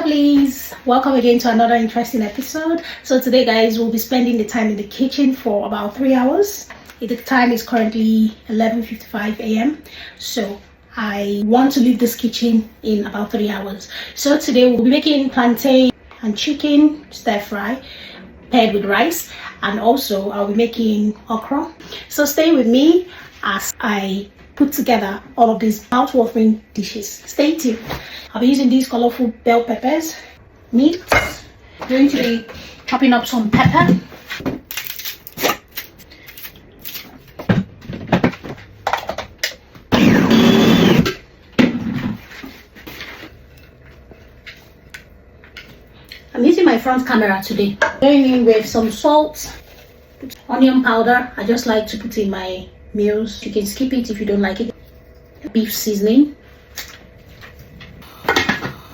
lovelies, welcome again to another interesting episode. So today guys, we'll be spending the time in the kitchen for about 3 hours. The time is currently 11:55 a.m. so I want to leave this kitchen in about 3 hours. So today we'll be making plantain and chicken stir fry paired with rice, and also I'll be making okra. So stay with me as I put together all of these mouth-watering dishes. Stay tuned. I'll be using these colorful bell peppers, meat. I'm going to be chopping up some pepper. I'm using my front camera today. Going in with some salt, onion powder. I just like to put in my meals. You can skip it if you don't like it. Beef seasoning.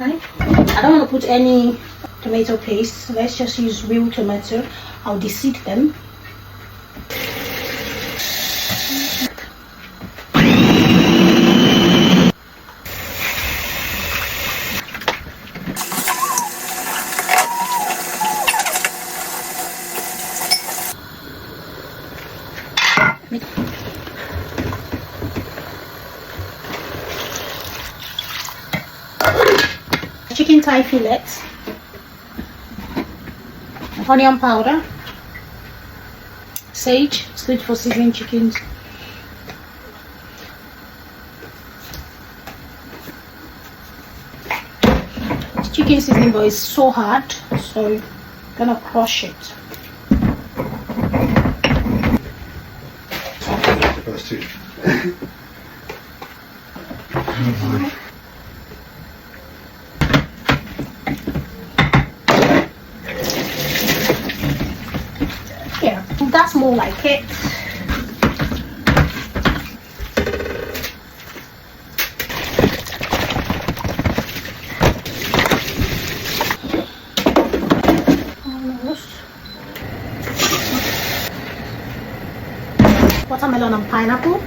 Right? I don't want to put any tomato paste. Let's just use real tomato. I'll deseed them. Chicken thigh fillets, onion powder, sage, it's good for seasoning chickens, chicken seasoning but it's so hard, so I'm gonna crush it. First two. Yeah, that's more like it. Watermelon and pineapple.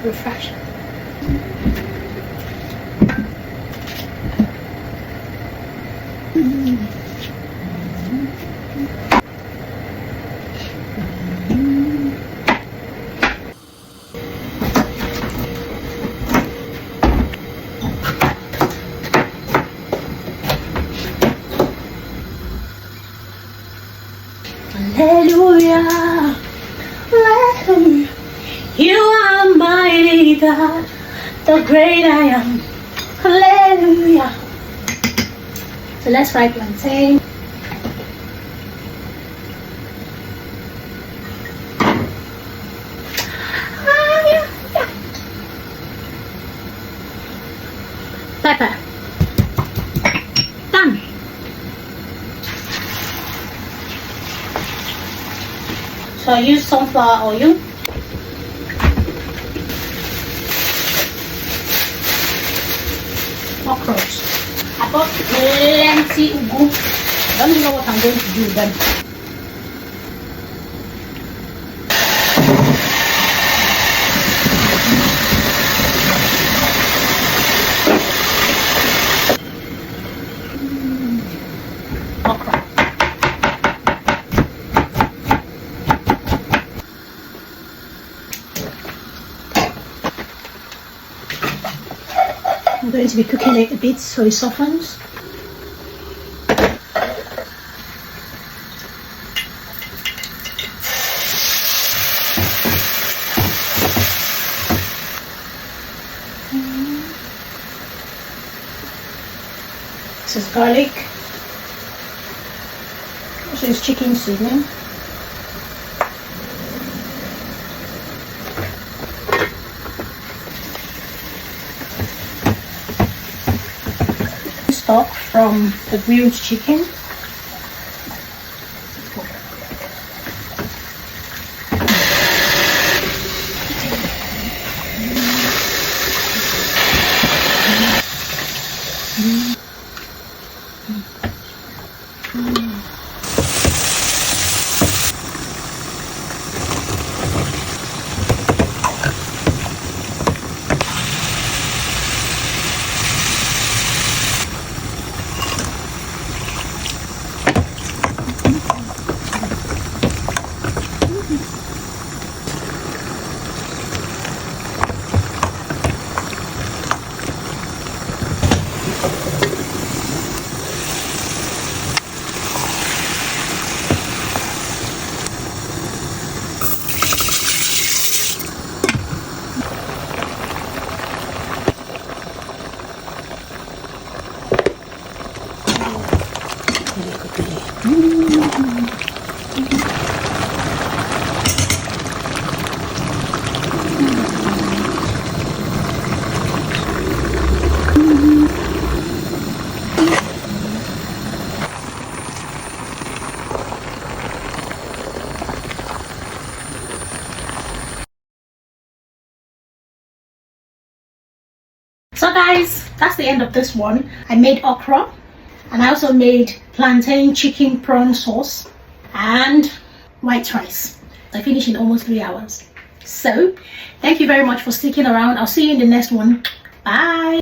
Refreshing. Hallelujah, hallelujah, you are mighty God, the great I am. Hallelujah. So let's fry plantain. Pepper. Done. So I use sunflower oil. Okro. I bought plenty ugu. I don't know what I'm going to do with them. Okra. I'm going to be cooking it a bit so it softens. This is garlic. This is chicken seasoning. Stock from the grilled chicken. So guys, that's the end of this one. I made okra, and I also made plantain chicken prawn sauce and white rice. I finished in almost 3 hours. So thank you very much for sticking around. I'll see you in the next one. Bye.